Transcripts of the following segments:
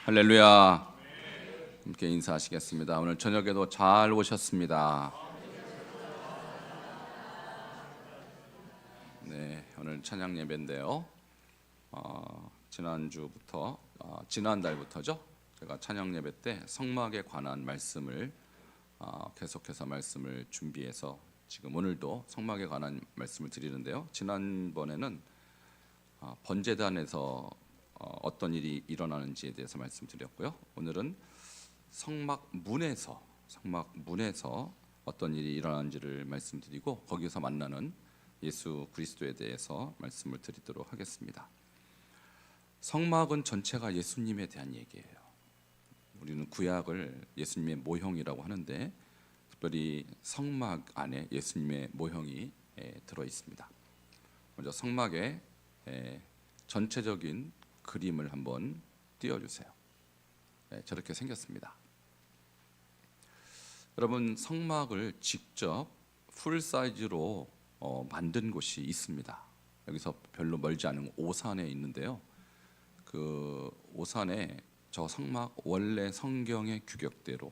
할렐루야. 함께 인사하시겠습니다. 오늘 저녁에도 잘 오셨습니다. 네, 오늘 찬양 예배인데요. 지난달부터죠. 제가 찬양 예배 때 성막에 관한 말씀을 계속해서 말씀을 준비해서 지금 오늘도 성막에 관한 말씀을 드리는데요. 지난번에는 번제단에서 어떤 일이 일어나는지에 대해서 말씀드렸고요. 오늘은 성막 문에서 어떤 일이 일어나는지를 말씀드리고 거기서 만나는 예수 그리스도에 대해서 말씀을 드리도록 하겠습니다. 성막은 전체가 예수님에 대한 얘기예요. 우리는 구약을 예수님의 모형이라고 하는데 특별히 성막 안에 예수님의 모형이 들어 있습니다. 먼저 성막의 전체적인 그림을 한번 띄워주세요. 네, 저렇게 생겼습니다. 여러분, 성막을 직접 풀 사이즈로 만든 곳이 있습니다. 여기서 별로 멀지 않은 오산에 있는데요. 그 오산에 저 성막 원래 성경의 규격대로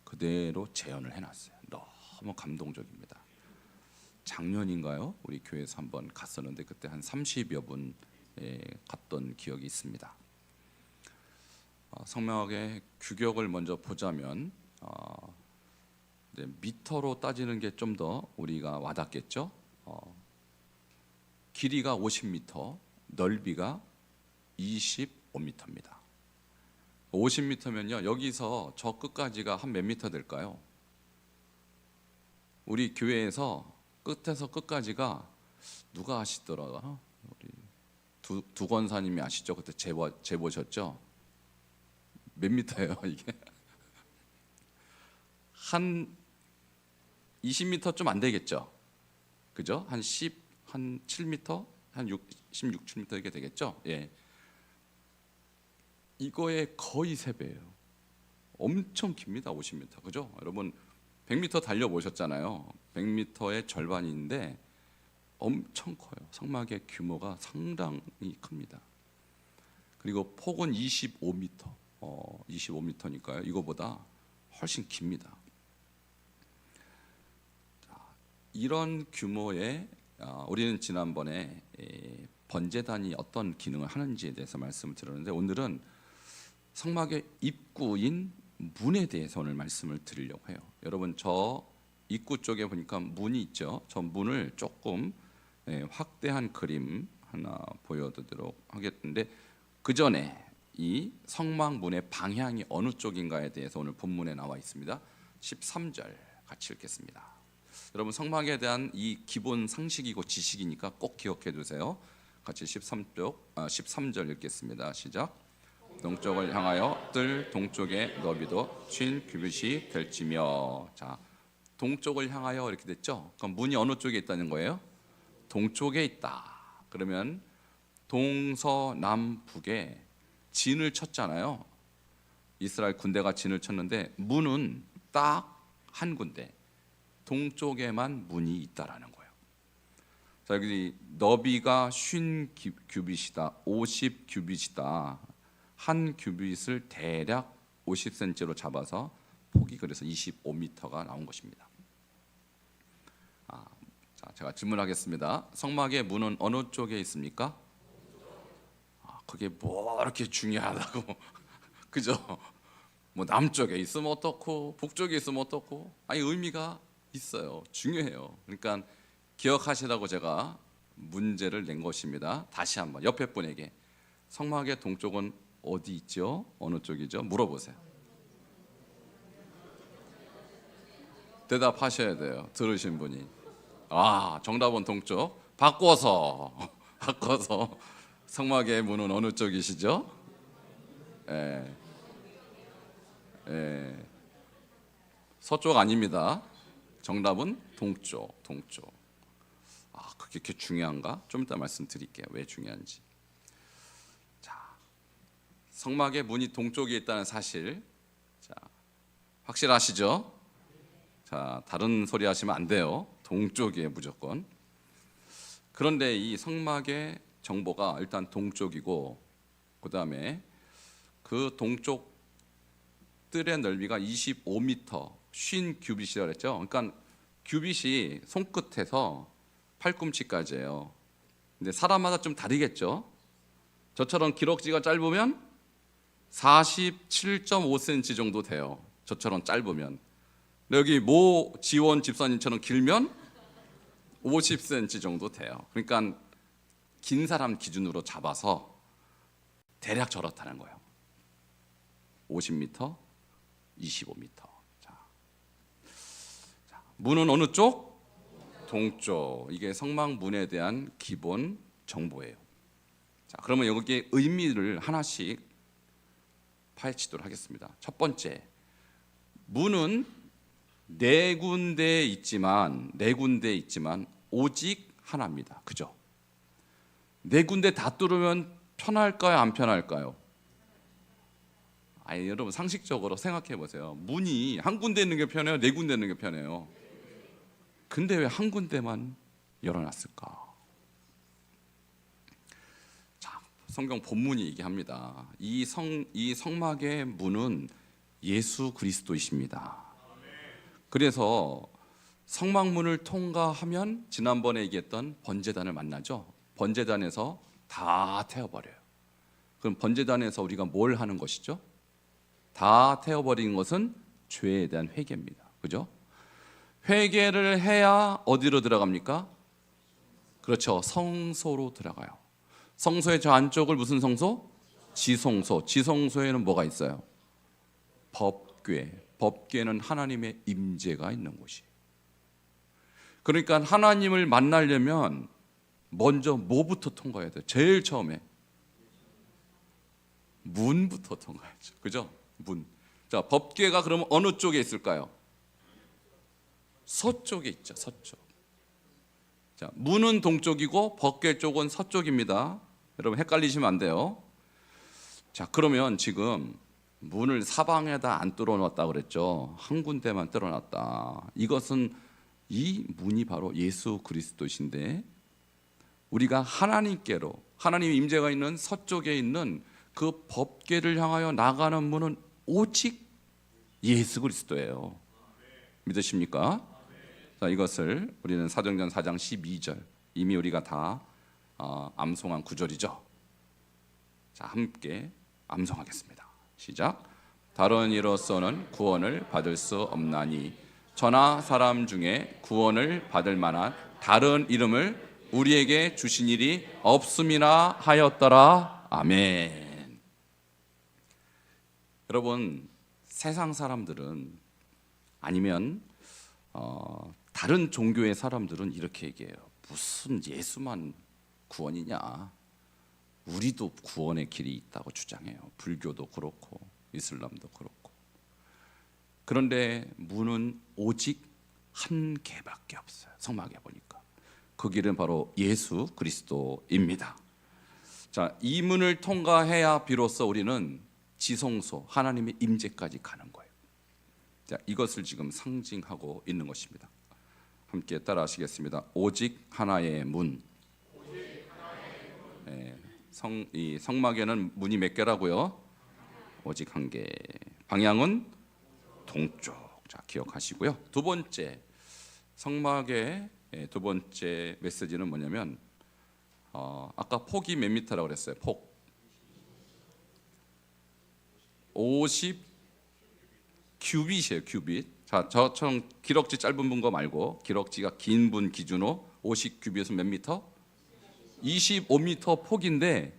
그대로 재현을 해놨어요. 너무 감동적입니다. 작년인가요? 우리 교회에서 한번 갔었는데 그때 한 30여 분 갔던 기억이 있습니다. 성막의 규격을 먼저 보자면 미터로 따지는 게 좀 더 우리가 와닿겠죠. 길이가 50m, 넓이가 25m입니다. 50m면요, 여기서 저 끝까지가 한 몇 미터 될까요? 우리 교회에서 끝에서 끝까지가 누가 아시더라? 우리 두 권사님이 아시죠? 그때 재보셨죠? 몇 미터예요 이게? 한 20m 좀 안 되겠죠? 그죠? 한 7m? 한 16, 7m 이렇게 되겠죠? 예. 이거의 거의 3배예요. 엄청 깁니다. 50m. 그죠? 여러분 100m 달려보셨잖아요. 100m의 절반인데 엄청 커요. 성막의 규모가 상당히 큽니다. 그리고 폭은 25m, 25m니까요. 이거보다 훨씬 깁니다. 이런 규모의 우리는 지난번에 번제단이 어떤 기능을 하는지에 대해서 말씀을 드렸는데 오늘은 성막의 입구인 문에 대해서 오늘 말씀을 드리려고 해요. 여러분 저 입구 쪽에 보니까 문이 있죠. 저 문을 조금 확대한 그림 하나 보여드리도록 하겠는데 그 전에 이 성막 문의 방향이 어느 쪽인가에 대해서 오늘 본문에 나와 있습니다. 13절 같이 읽겠습니다. 여러분 성막에 대한 이 기본 상식이고 지식이니까 꼭 기억해 두세요. 같이 13절 읽겠습니다. 시작. 동쪽을 향하여 뜰 동쪽의 너비도 50규빗이 될지며. 자, 동쪽을 향하여 이렇게 됐죠. 그럼 문이 어느 쪽에 있다는 거예요? 동쪽에 있다. 그러면 동서남북에 진을 쳤잖아요. 이스라엘 군대가 진을 쳤는데 문은 딱 한 군데 동쪽에만 문이 있다라는 거예요. 자, 여기 너비가 50규빗이다, 50규빗이다. 한 규빗을 대략 50cm로 잡아서 폭이 그래서 25m가 나온 것입니다. 자, 제가 질문하겠습니다. 성막의 문은 어느 쪽에 있습니까? 그게 뭐 이렇게 중요하다고 그죠? 뭐 남쪽에 있으면 어떻고 북쪽에 있으면 어떻고 의미가 있어요. 중요해요. 그러니까 기억하시라고 제가 문제를 낸 것입니다. 다시 한번 옆에 분에게 성막의 동쪽은 어디 있죠? 어느 쪽이죠? 물어보세요. 대답하셔야 돼요. 들으신 분이. 정답은 동쪽. 바꿔서 성막의 문은 어느 쪽이시죠? 서쪽 아닙니다. 정답은 동쪽. 그게 이렇게 중요한가? 좀 이따 말씀드릴게요. 왜 중요한지. 자, 성막의 문이 동쪽에 있다는 사실. 자, 확실하시죠? 자, 다른 소리 하시면 안 돼요. 동쪽이에요, 무조건. 그런데 이 성막의 정보가 일단 동쪽이고, 그 다음에 그 동쪽 뜰의 넓이가 25m, 50규빗이라고 그랬죠. 그러니까 규빗이 손끝에서 팔꿈치까지예요. 근데 사람마다 좀 다르겠죠. 저처럼 기럭지가 짧으면 47.5cm 정도 돼요. 저처럼 짧으면. 여기 모 지원 집사님처럼 길면 50cm 정도 돼요. 그러니까 긴 사람 기준으로 잡아서 대략 저렇다는 거예요. 50m, 25m. 자, 문은 어느 쪽? 동쪽. 이게 성막문에 대한 기본 정보예요. 자, 그러면 여기에 의미를 하나씩 파헤치도록 하겠습니다. 첫 번째, 문은 네 군데 있지만 오직 하나입니다. 그죠? 네 군데 다 뚫으면 편할까요? 안 편할까요? 아니, 여러분 상식적으로 생각해 보세요. 문이 한 군데 있는 게 편해요? 네 군데 있는 게 편해요? 근데 왜 한 군데만 열어놨을까? 자, 성경 본문이 얘기합니다. 이 성막의 문은 예수 그리스도이십니다. 그래서 성막문을 통과하면 지난번에 얘기했던 번제단을 만나죠. 번제단에서 다 태워버려요. 그럼 번제단에서 우리가 뭘 하는 것이죠? 다 태워버리는 것은 죄에 대한 회개입니다. 그죠? 회개를 해야 어디로 들어갑니까? 그렇죠. 성소로 들어가요. 성소의 저 안쪽을 무슨 성소? 지성소. 지성소에는 뭐가 있어요? 법궤. 법궤는 하나님의 임재가 있는 곳이에요. 그러니까 하나님을 만나려면 먼저 뭐부터 통과해야 돼요? 제일 처음에 문부터 통과하죠. 그죠? 문. 자, 법궤가 그러면 어느 쪽에 있을까요? 서쪽에 있죠. 서쪽. 자, 문은 동쪽이고 법궤 쪽은 서쪽입니다. 여러분 헷갈리시면 안 돼요. 자, 그러면 지금 문을 사방에다 안 뚫어놨다 그랬죠. 한 군데만 뚫어놨다. 이것은 이 문이 바로 예수 그리스도신데, 우리가 하나님께로, 하나님의 임재가 있는 서쪽에 있는 그 법궤를 향하여 나가는 문은 오직 예수 그리스도예요. 믿으십니까? 자, 이것을 우리는 사도행전 4장 12절, 이미 우리가 다 암송한 구절이죠. 자, 함께 암송하겠습니다. 시작. 다른 이로서는 구원을 받을 수 없나니 저나 사람 중에 구원을 받을 만한 다른 이름을 우리에게 주신 일이 없음이나 하였더라. 아멘. 여러분, 세상 사람들은, 아니면 다른 종교의 사람들은 이렇게 얘기해요. 무슨 예수만 구원이냐? 우리도 구원의 길이 있다고 주장해요. 불교도 그렇고 이슬람도 그렇고. 그런데 문은 오직 한 개밖에 없어요. 성막에 보니까 그 길은 바로 예수 그리스도입니다. 자, 이 문을 통과해야 비로소 우리는 지성소, 하나님의 임재까지 가는 거예요. 자, 이것을 지금 상징하고 있는 것입니다. 함께 따라하시겠습니다. 오직 하나의 문. 네, 이 성막에는 문이 몇 개라고요? 오직 한 개. 방향은 동쪽. 자, 기억하시고요. 두 번째, 성막의 두 번째 메시지는 뭐냐면, 아까 폭이 몇 미터라고 그랬어요? 폭 50 규빗이에요. 규빗. 자, 저처럼 기럭지 짧은 분 거 말고 기럭지가 긴 분 기준으로 50 규빗은 몇 미터? 25m 폭인데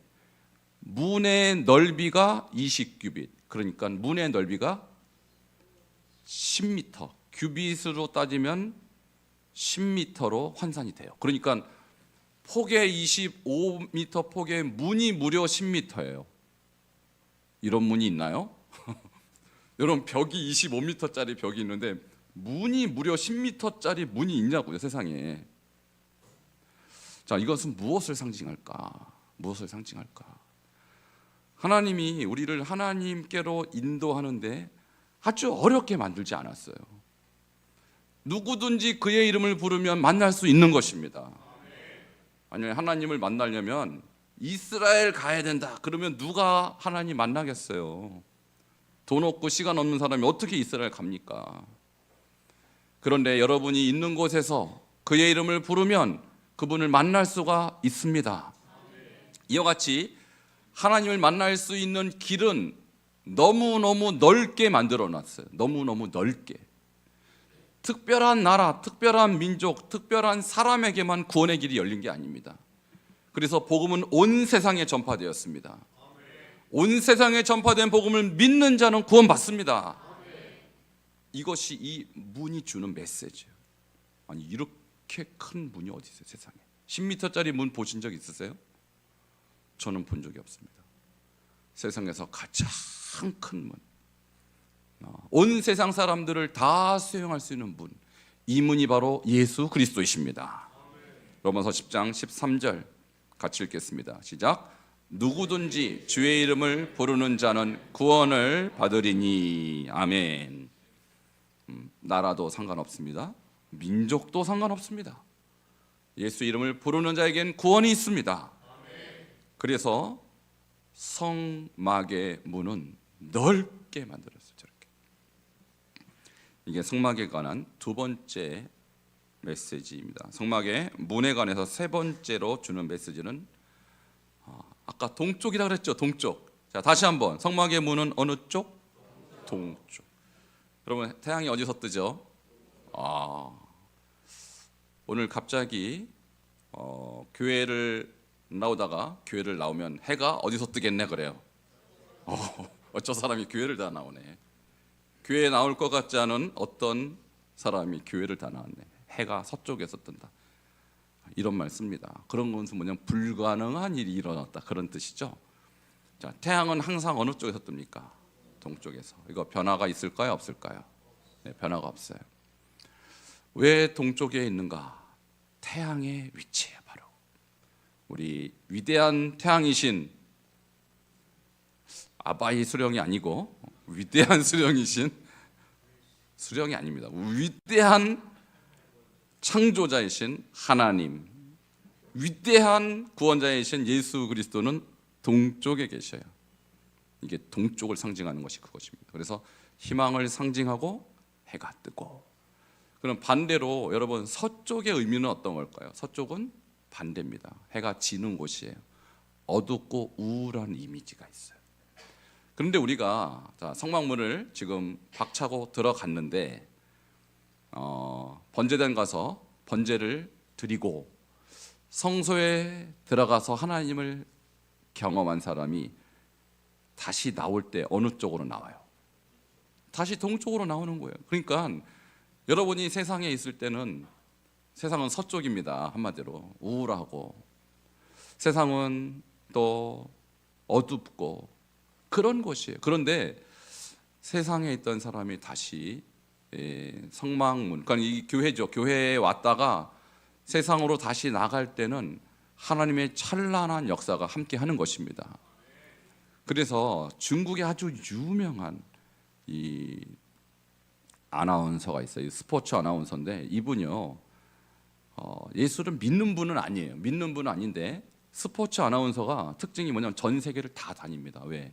문의 넓이가 20 규빗. 그러니까 문의 넓이가 10m. 규빗으로 따지면 10m로 환산이 돼요. 그러니까 폭의 25m 폭의 문이 무려 10m예요. 이런 문이 있나요? 여러분, 벽이 25m짜리 벽이 있는데 문이 무려 10m짜리 문이 있냐고요, 세상에. 자, 이것은 무엇을 상징할까? 무엇을 상징할까? 하나님이 우리를 하나님께로 인도하는데 아주 어렵게 만들지 않았어요. 누구든지 그의 이름을 부르면 만날 수 있는 것입니다. 아니, 하나님을 만나려면 이스라엘 가야 된다. 그러면 누가 하나님 만나겠어요? 돈 없고 시간 없는 사람이 어떻게 이스라엘 갑니까? 그런데 여러분이 있는 곳에서 그의 이름을 부르면 그분을 만날 수가 있습니다. 이와 같이 하나님을 만날 수 있는 길은 너무너무 넓게 만들어 놨어요. 너무너무 넓게. 특별한 나라, 특별한 민족, 특별한 사람에게만 구원의 길이 열린 게 아닙니다. 그래서 복음은 온 세상에 전파되었습니다. 온 세상에 전파된 복음을 믿는 자는 구원받습니다. 이것이 이 문이 주는 메시지예요. 아니, 이렇게 큰 문이 어디 있어요, 세상에? 10m짜리 문 보신 적 있으세요? 저는 본 적이 없습니다. 세상에서 가장 큰 문, 온 세상 사람들을 다 수용할 수 있는 문, 이 문이 바로 예수 그리스도이십니다. 로마서 10장 13절 같이 읽겠습니다. 시작. 누구든지 주의 이름을 부르는 자는 구원을 받으리니. 아멘. 나라도 상관없습니다. 민족도 상관없습니다. 예수 이름을 부르는 자에겐 구원이 있습니다. 그래서 성막의 문은 넓게 만들었어요. 저렇게. 이게 성막에 관한 두 번째 메시지입니다. 성막의 문에 관해서 세 번째로 주는 메시지는 아까 동쪽이라고 그랬죠. 동쪽. 자, 다시 한번. 성막의 문은 어느 쪽? 동쪽. 여러분, 태양이 어디서 뜨죠? 오늘 갑자기 교회를 나오다가 교회를 나오면 해가 어디서 뜨겠네 그래요. 어쩌 사람이 교회를 다 나오네. 교회에 나올 것 같지 않은 어떤 사람이 교회를 다 나왔네. 해가 서쪽에서 뜬다. 이런 말 씁니다. 그런 것은 뭐냐면 불가능한 일이 일어났다, 그런 뜻이죠. 자, 태양은 항상 어느 쪽에서 뜹니까? 동쪽에서. 이거 변화가 있을까요, 없을까요? 네, 변화가 없어요. 왜 동쪽에 있는가? 태양의 위치예요. 바로 우리 위대한 태양이신 아바이 수령이 아니고 위대한 수령이신, 수령이 아닙니다. 위대한 창조자이신 하나님, 위대한 구원자이신 예수 그리스도는 동쪽에 계셔요. 이게 동쪽을 상징하는 것이 그것입니다. 그래서 희망을 상징하고 해가 뜨고, 그럼 반대로 여러분 서쪽의 의미는 어떤 걸까요? 서쪽은 반대입니다. 해가 지는 곳이에요. 어둡고 우울한 이미지가 있어요. 그런데 우리가 성막문을 지금 박차고 들어갔는데 번제단 가서 번제를 드리고 성소에 들어가서 하나님을 경험한 사람이 다시 나올 때 어느 쪽으로 나와요? 다시 동쪽으로 나오는 거예요. 그러니까 여러분이 세상에 있을 때는 세상은 서쪽입니다. 한마디로 우울하고, 세상은 또 어둡고 그런 곳이에요. 그런데 세상에 있던 사람이 다시 성막문, 그러니까 이 교회죠. 교회에 왔다가 세상으로 다시 나갈 때는 하나님의 찬란한 역사가 함께 하는 것입니다. 그래서 중국에 아주 유명한 이 아나운서가 있어요. 스포츠 아나운서인데 이분이요, 예수를 믿는 분은 아니에요. 믿는 분은 아닌데 스포츠 아나운서가 특징이 뭐냐면 전 세계를 다 다닙니다. 왜?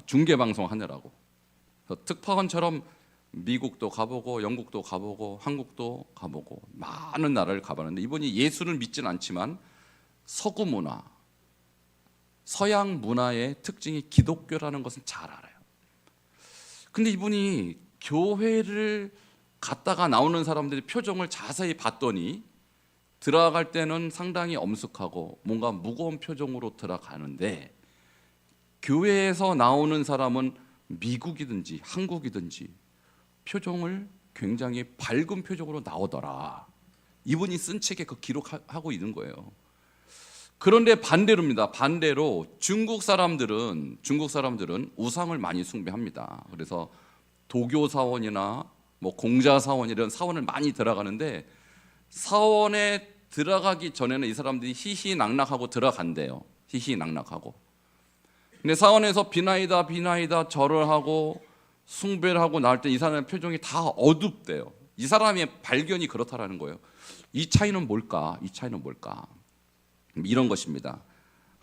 중계 방송 하느라고. 특파원처럼 미국도 가보고 영국도 가보고 한국도 가보고 많은 나라를 가봤는데, 이분이 예수를 믿지는 않지만 서구 문화, 서양 문화의 특징이 기독교라는 것은 잘 알아요. 근데 이분이 교회를 갔다가 나오는 사람들의 표정을 자세히 봤더니 들어갈 때는 상당히 엄숙하고 뭔가 무거운 표정으로 들어가는데, 교회에서 나오는 사람은 미국이든지 한국이든지 표정을 굉장히 밝은 표정으로 나오더라. 이분이 쓴 책에 그 기록하고 있는 거예요. 그런데 반대로입니다. 반대로 중국 사람들은 우상을 많이 숭배합니다. 그래서 도교 사원이나 뭐 공자 사원, 이런 사원을 많이 들어가는데, 사원에 들어가기 전에는 이 사람들이 희희낙낙하고 들어간대요. 희희낙낙하고. 근데 사원에서 비나이다 절을 하고 숭배를 하고 나올 때 이 사람의 표정이 다 어둡대요. 이 사람의 발견이 그렇다라는 거예요. 이 차이는 뭘까? 이 차이는 뭘까? 이런 것입니다.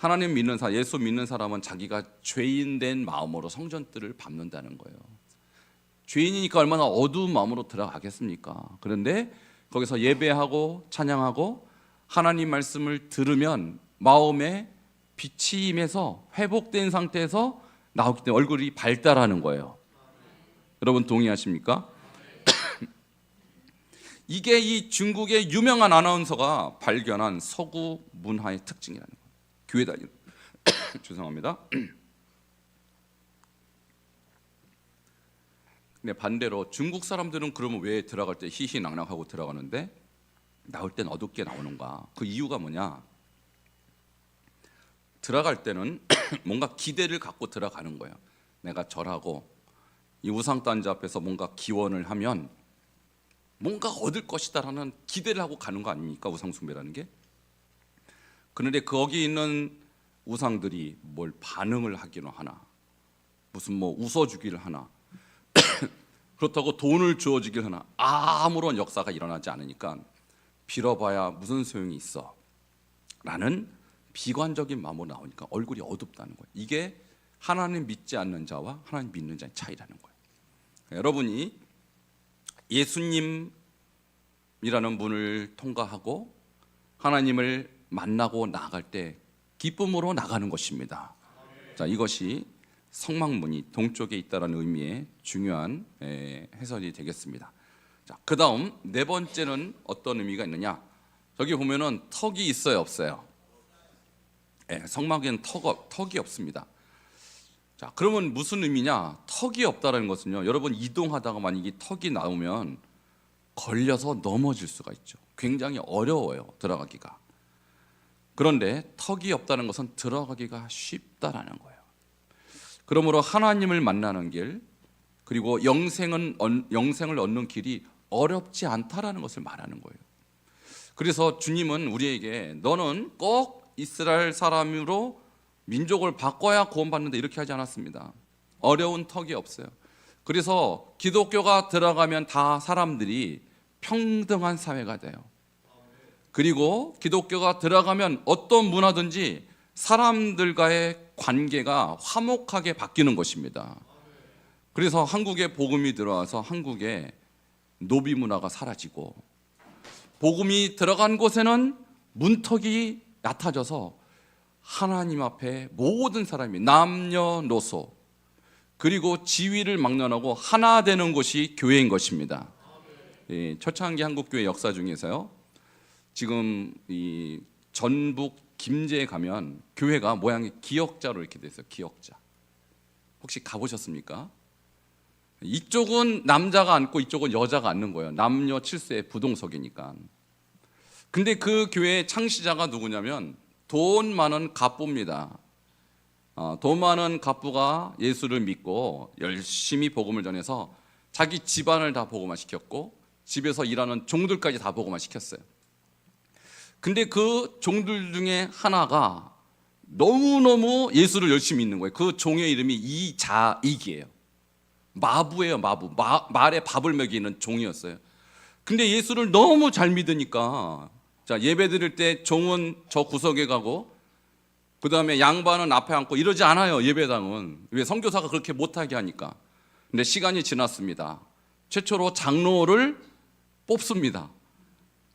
하나님 믿는 사람, 예수 믿는 사람은 자기가 죄인된 마음으로 성전뜰을 밟는다는 거예요. 죄인이니까 얼마나 어두운 마음으로 들어가겠습니까? 그런데 거기서 예배하고 찬양하고 하나님 말씀을 들으면 마음에 빛이 임해서 회복된 상태에서 나오기 때문에 얼굴이 발달하는 거예요. 여러분 동의하십니까? 이게 이 중국의 유명한 아나운서가 발견한 서구 문화의 특징이라는 거예요. 교회 다니는 죄송합니다. 근데 반대로 중국 사람들은 그러면 왜 들어갈 때 희희낙낙하고 들어가는데 나올 땐 어둡게 나오는가? 그 이유가 뭐냐? 들어갈 때는 뭔가 기대를 갖고 들어가는 거예요. 내가 절하고 이 우상단지 앞에서 뭔가 기원을 하면 뭔가 얻을 것이다라는 기대를 하고 가는 거 아닙니까? 우상숭배라는 게. 그런데 거기 있는 우상들이 뭘 반응을 하기는 하나, 무슨 뭐 웃어주기를 하나, 그렇다고 돈을 주어주기를 하나, 아무런 역사가 일어나지 않으니까 빌어봐야 무슨 소용이 있어 라는 비관적인 마음으로 나오니까 얼굴이 어둡다는 거예요. 이게 하나님 믿지 않는 자와 하나님 믿는 자의 차이라는 거예요. 여러분이 예수님이라는 문을 통과하고 하나님을 만나고 나갈 때 기쁨으로 나가는 것입니다. 자, 이것이 성막문이 동쪽에 있다는 의미의 중요한 해설이 되겠습니다. 자, 그 다음 네 번째는 어떤 의미가 있느냐? 저기 보면은 턱이 있어요, 없어요? 성막에는 턱이 없습니다. 자, 그러면 무슨 의미냐? 턱이 없다는 것은요, 여러분 이동하다가 만약에 턱이 나오면 걸려서 넘어질 수가 있죠. 굉장히 어려워요, 들어가기가. 그런데 턱이 없다는 것은 들어가기가 쉽다라는 거예요. 그러므로 하나님을 만나는 길, 그리고 영생을 얻는 길이 어렵지 않다라는 것을 말하는 거예요. 그래서 주님은 우리에게 너는 꼭 이스라엘 사람으로 민족을 바꿔야 구원받는다 이렇게 하지 않았습니다. 어려운 턱이 없어요. 그래서 기독교가 들어가면 다 사람들이 평등한 사회가 돼요. 그리고 기독교가 들어가면 어떤 문화든지 사람들과의 관계가 화목하게 바뀌는 것입니다. 그래서 한국에 복음이 들어와서 한국에 노비 문화가 사라지고, 복음이 들어간 곳에는 문턱이 얕아져서 하나님 앞에 모든 사람이 남녀노소 그리고 지위를 막론하고 하나 되는 곳이 교회인 것입니다. 초창기 한국교회 역사 중에서요, 지금 이 전북 김제에 가면 교회가 모양이 기역자로 이렇게 돼 있어요. 기역자. 혹시 가보셨습니까? 이쪽은 남자가 앉고 이쪽은 여자가 앉는 거예요. 남녀 7세 부동석이니까. 근데 그 교회의 창시자가 누구냐면 돈 많은 갑부입니다. 돈 많은 갑부가 예수를 믿고 열심히 복음을 전해서 자기 집안을 다 복음화 시켰고 집에서 일하는 종들까지 다 복음화 시켰어요. 근데 그 종들 중에 하나가 너무너무 예수를 열심히 믿는 거예요. 그 종의 이름이 이자익이에요. 마부예요, 마부. 말에 밥을 먹이는 종이었어요. 근데 예수를 너무 잘 믿으니까, 자, 예배 드릴 때 종은 저 구석에 가고 그 다음에 양반은 앞에 앉고 이러지 않아요. 예배당은. 왜? 선교사가 그렇게 못하게 하니까. 근데 시간이 지났습니다. 최초로 장로를 뽑습니다.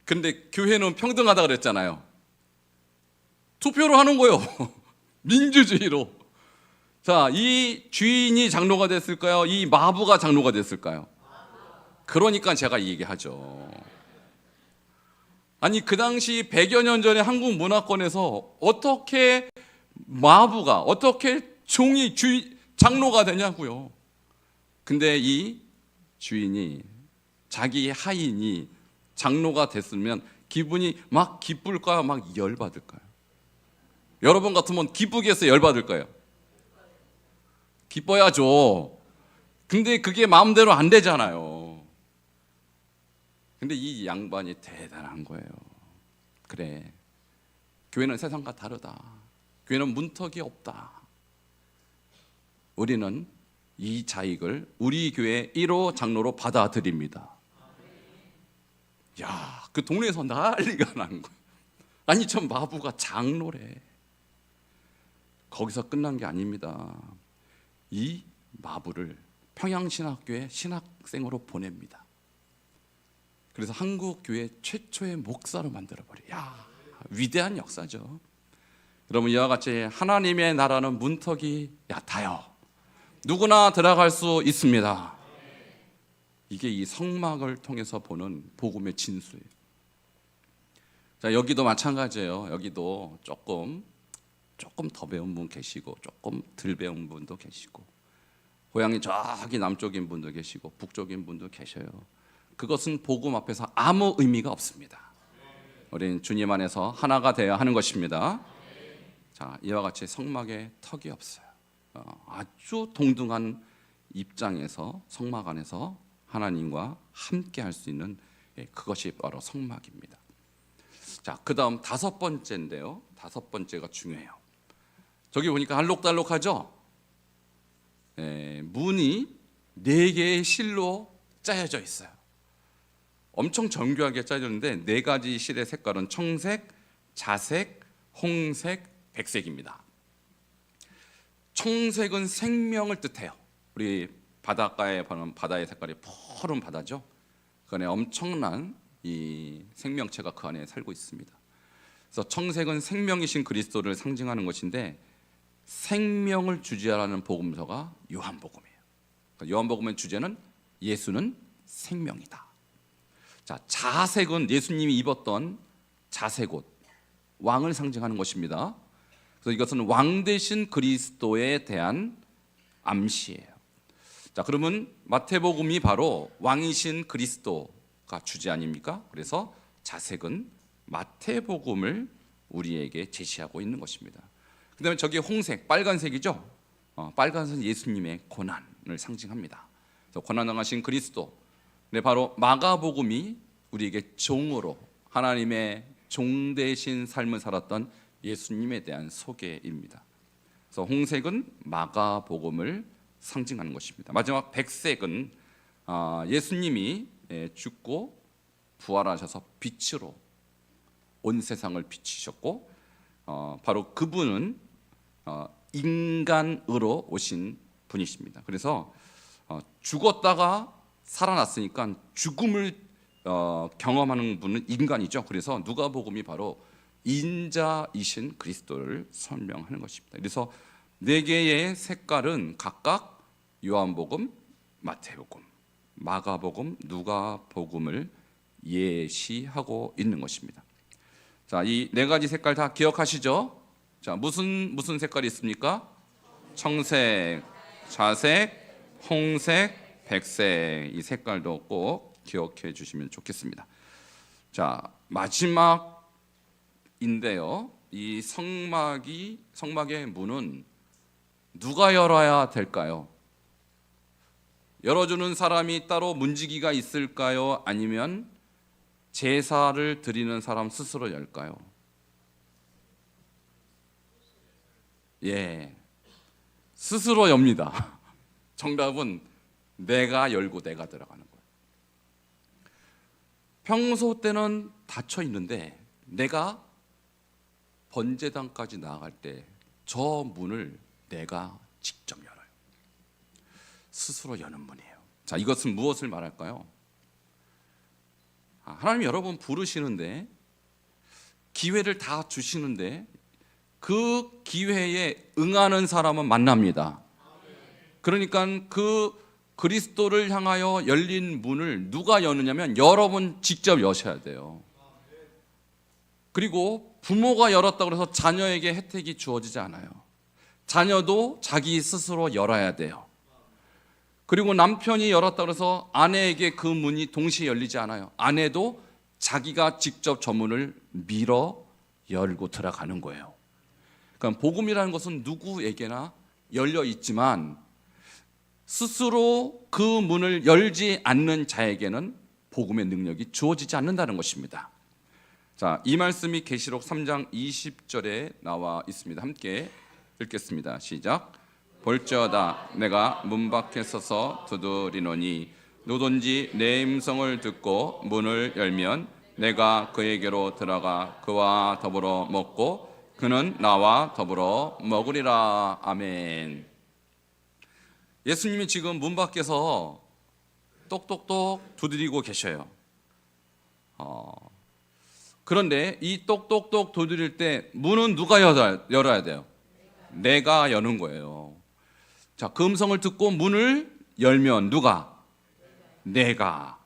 근데 교회는 평등하다 그랬잖아요. 투표로 하는 거예요. 민주주의로. 자, 이 주인이 장로가 됐을까요? 이 마부가 장로가 됐을까요? 그러니까 제가 이 얘기하죠. 아니, 그 당시 100여 년 전에 한국 문화권에서 어떻게 마부가, 어떻게 종이 장로가 되냐고요. 근데 이 주인이, 자기 하인이 장로가 됐으면 기분이 막 기쁠까요? 막 열받을까요? 여러분 같으면 기쁘겠어요? 열받을까요? 기뻐야죠. 근데 그게 마음대로 안 되잖아요. 근데 이 양반이 대단한 거예요. 그래, 교회는 세상과 다르다. 교회는 문턱이 없다. 우리는 이 자익을 우리 교회 1호 장로로 받아들입니다. 야, 그 동네에서 난리가 난 거예요. 아니, 저 마부가 장로래. 거기서 끝난 게 아닙니다. 이 마부를 평양신학교에 신학생으로 보냅니다. 그래서 한국교회 최초의 목사로 만들어버려요. 야, 위대한 역사죠. 여러분, 이와 같이 하나님의 나라는 문턱이 얕아요. 누구나 들어갈 수 있습니다. 이게 이 성막을 통해서 보는 복음의 진수예요. 자, 여기도 마찬가지예요. 여기도 조금 더 배운 분 계시고 조금 덜 배운 분도 계시고, 고향이 저기 남쪽인 분도 계시고 북쪽인 분도 계셔요. 그것은 복음 앞에서 아무 의미가 없습니다. 우리는 주님 안에서 하나가 되어야 하는 것입니다. 자, 이와 같이 성막에 턱이 없어요. 아주 동등한 입장에서 성막 안에서 하나님과 함께 할 수 있는, 그것이 바로 성막입니다. 자, 그 다음 다섯 번째인데요. 다섯 번째가 중요해요. 저기 보니까 알록달록하죠? 문이 4개의 실로 짜여져 있어요. 엄청 정교하게 짜여졌는데 4가지 실의 색깔은 청색, 자색, 홍색, 백색입니다. 청색은 생명을 뜻해요. 우리 바닷가에 보는 바다의 색깔이 푸른 바다죠. 그 안에 엄청난 이 생명체가 그 안에 살고 있습니다. 그래서 청색은 생명이신 그리스도를 상징하는 것인데, 생명을 주제하라는 복음서가 요한복음이에요. 그러니까 요한복음의 주제는 예수는 생명이다. 자, 자색은 예수님이 입었던 자색옷, 왕을 상징하는 것입니다. 그래서 이것은 왕 대신 그리스도에 대한 암시예요. 자, 그러면 마태복음이 바로 왕이신 그리스도가 주제 아닙니까? 그래서 자색은 마태복음을 우리에게 제시하고 있는 것입니다. 그 다음에 저기 홍색, 빨간색이죠. 빨간색은 예수님의 고난을 상징합니다. 그래서 고난당하신 그리스도. 네, 바로 마가복음이 우리에게 종으로 하나님의 종 되신 삶을 살았던 예수님에 대한 소개입니다. 그래서 홍색은 마가복음을 상징하는 것입니다. 마지막 백색은 예수님이 죽고 부활하셔서 빛으로 온 세상을 비치셨고, 바로 그분은 인간으로 오신 분이십니다. 그래서 죽었다가 살아났으니까 죽음을 경험하는 분은 인간이죠. 그래서 누가복음이 바로 인자이신 그리스도를 설명하는 것입니다. 그래서 4개의 색깔은 각각 요한복음, 마태복음, 마가복음, 누가복음을 예시하고 있는 것입니다. 자, 이 4가지 색깔 다 기억하시죠? 자, 무슨 색깔이 있습니까? 청색, 자색, 홍색, 백색. 이 색깔도 꼭 기억해 주시면 좋겠습니다. 자, 마지막인데요. 이 성막의 문은 누가 열어야 될까요? 열어주는 사람이 따로 문지기가 있을까요? 아니면 제사를 드리는 사람 스스로 열까요? 예, 스스로 엽니다. 정답은 내가 열고 내가 들어가는 거예요. 평소 때는 닫혀 있는데 내가 번제단까지 나아갈 때 저 문을 내가 직접 열어요. 스스로 여는 문이에요. 자, 이것은 무엇을 말할까요? 하나님 여러 번 부르시는데, 기회를 다 주시는데 그 기회에 응하는 사람은 만납니다. 그러니까 그 그리스도를 향하여 열린 문을 누가 여느냐면 여러분 직접 여셔야 돼요. 그리고 부모가 열었다고 해서 자녀에게 혜택이 주어지지 않아요. 자녀도 자기 스스로 열어야 돼요. 그리고 남편이 열었다고 해서 아내에게 그 문이 동시에 열리지 않아요. 아내도 자기가 직접 저 문을 밀어 열고 들어가는 거예요. 그러니까 복음이라는 것은 누구에게나 열려 있지만 스스로 그 문을 열지 않는 자에게는 복음의 능력이 주어지지 않는다는 것입니다. 자, 이 말씀이 계시록 3장 20절에 나와 있습니다. 함께 읽겠습니다. 시작. 볼지어다 내가 문 밖에 서서 두드리노니 누구든지 내 음성을 듣고 문을 열면 내가 그에게로 들어가 그와 더불어 먹고 그는 나와 더불어 먹으리라. 아멘. 예수님이 지금 문 밖에서 똑똑똑 두드리고 계셔요. 그런데 이 똑똑똑 두드릴 때 문은 누가 열어야 돼요? 내가 여는 거예요. 자, 그 음성을 듣고 문을 열면 누가? 내가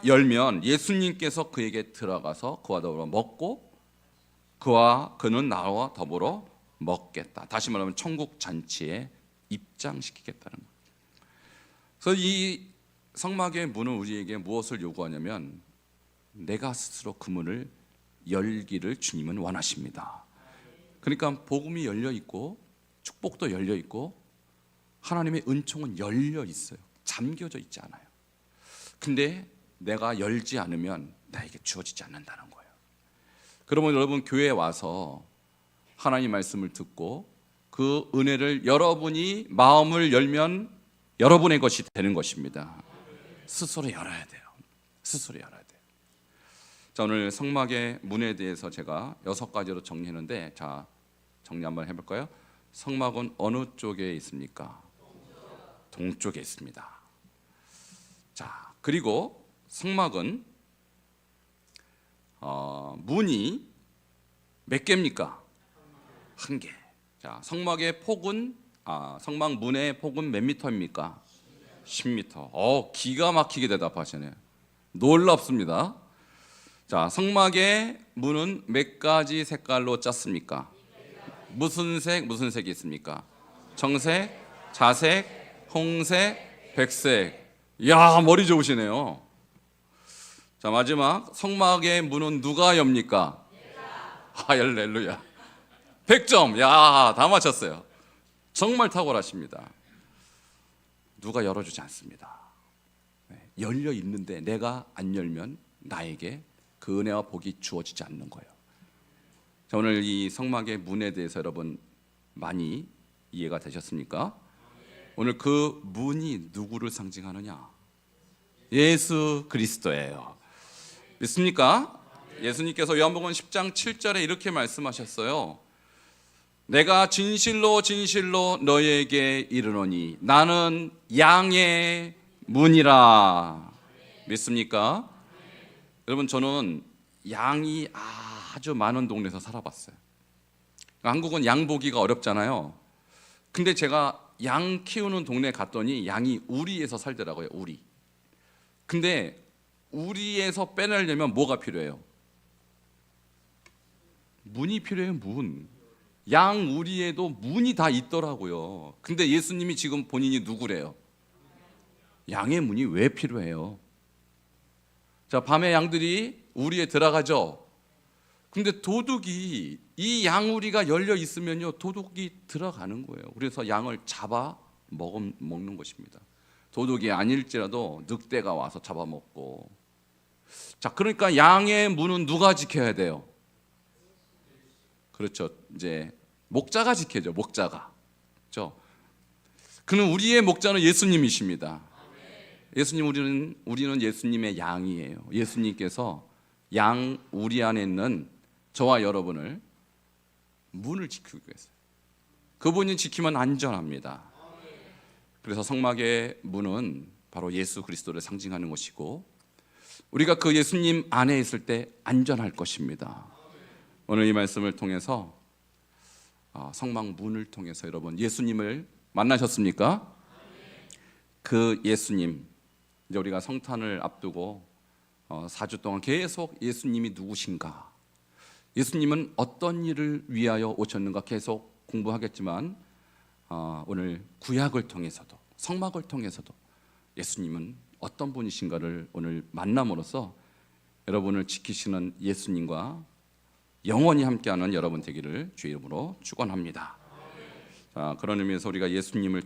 열면 예수님께서 그에게 들어가서 그와 더불어 먹고 그는 나와 더불어 먹겠다. 다시 말하면 천국 잔치에 입장시키겠다는 거예요. 그래서 이 성막의 문은 우리에게 무엇을 요구하냐면 내가 스스로 그 문을 열기를 주님은 원하십니다. 그러니까 복음이 열려 있고 축복도 열려 있고 하나님의 은총은 열려 있어요. 잠겨져 있지 않아요. 근데 내가 열지 않으면 나에게 주어지지 않는다는 거예요. 그러면 여러분 교회에 와서 하나님 말씀을 듣고 그 은혜를 여러분이 마음을 열면 여러분의 것이 되는 것입니다. 스스로 열어야 돼요. 스스로 열어야 돼요. 자, 오늘 성막의 문에 대해서 제가 6가지로 정리했는데, 자, 정리 한번 해볼까요? 성막은 어느 쪽에 있습니까? 동쪽에 있습니다. 자, 그리고 성막은 문이 몇 개입니까? 1개. 자, 성막의 폭은 성막 문의 폭은 몇 미터입니까? 10미터. 기가 막히게 대답하시네요. 놀랍습니다. 자, 성막의 문은 몇 가지 색깔로 짰습니까? 무슨 색이 있습니까? 청색, 자색, 홍색, 백색. 이야, 머리 좋으시네요. 자, 마지막 성막의 문은 누가 엽니까? 할렐루야. 100점. 야, 다 맞췄어요. 정말 탁월하십니다. 누가 열어주지 않습니다. 열려 있는데 내가 안 열면 나에게 그 은혜와 복이 주어지지 않는 거예요. 자, 오늘 이 성막의 문에 대해서 여러분 많이 이해가 되셨습니까? 오늘 그 문이 누구를 상징하느냐? 예수 그리스도예요. 믿습니까? 예수님께서 요한복음 10장 7절에 이렇게 말씀하셨어요. 내가 진실로 진실로 너희에게 이르노니 나는 양의 문이라. 믿습니까? 여러분, 저는 양이 아주 많은 동네에서 살아봤어요. 한국은 양 보기가 어렵잖아요. 근데 제가 양 키우는 동네에 갔더니 양이 우리에서 살더라고요. 우리. 근데 우리에서 빼내려면 뭐가 필요해요? 문이 필요해요. 문. 양 우리에도 문이 다 있더라고요. 근데 예수님이 지금 본인이 누구래요? 양의 문이 왜 필요해요? 자, 밤에 양들이 우리에 들어가죠. 근데 도둑이 이 양우리가 열려 있으면요, 도둑이 들어가는 거예요. 그래서 양을 잡아 먹는 것입니다. 도둑이 아닐지라도 늑대가 와서 잡아먹고. 자, 그러니까 양의 문은 누가 지켜야 돼요? 그렇죠. 이제 목자가 지켜죠. 목자가. 그렇죠. 그는 우리의 목자는 예수님이십니다. 예수님, 우리는 예수님의 양이에요. 예수님께서 양 우리 안에 있는 저와 여러분을 문을 지키고 계세요. 그분이 지키면 안전합니다. 그래서 성막의 문은 바로 예수 그리스도를 상징하는 것이고 우리가 그 예수님 안에 있을 때 안전할 것입니다. 오늘 이 말씀을 통해서 성막 문을 통해서 여러분 예수님을 만나셨습니까? 그 예수님, 이제 우리가 성탄을 앞두고 4주 동안 계속 예수님이 누구신가, 예수님은 어떤 일을 위하여 오셨는가 계속 공부하겠지만 오늘 구약을 통해서도 성막을 통해서도 예수님은 어떤 분이신가를 오늘 만남으로써 여러분을 지키시는 예수님과 영원히 함께하는 여러분 되기를 주의 이름으로 축원합니다. 자, 그런 의미에서 우리가 예수님을